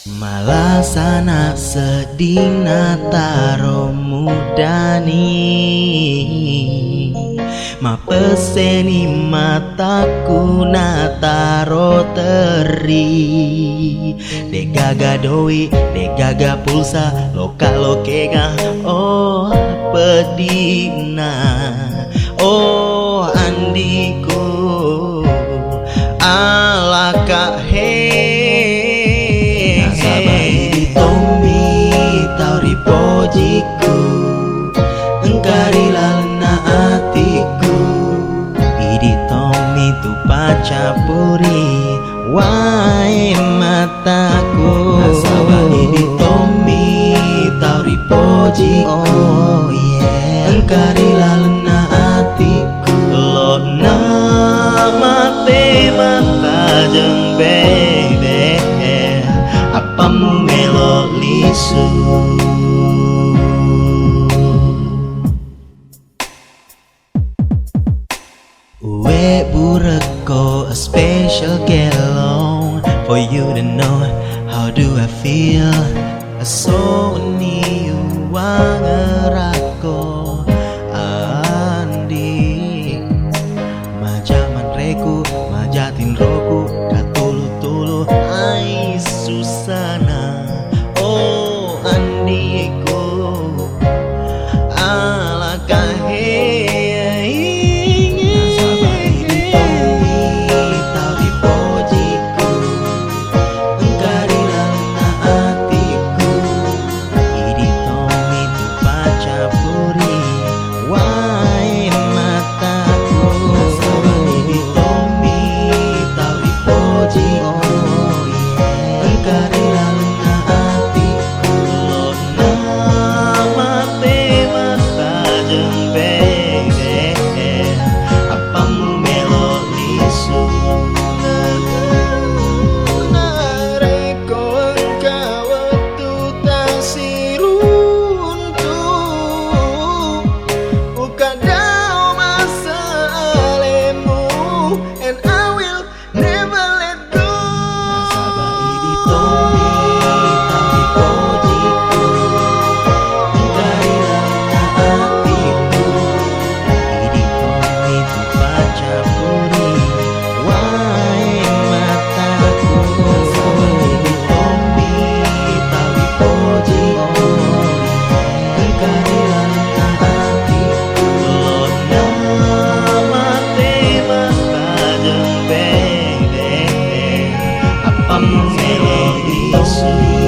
Malah sana sedih nataro mudani ma peseni mataku nataro teri degaga doi degaga pulsa loka lokega oh pedina oh andiku alaka he pojiku engkari lalena hatiku idi tomi tu pacapuri wae mataku nasabah idi tomi tauri pojiku oh yeah engkari lalena hatiku lo mate mata jeng bebe apa mu melo lisu we bureko a special galon for you to know how do I feel so ni wangerako andi majaman reku majatin roku katulu tulu ai susana oh andiku alakahe melodies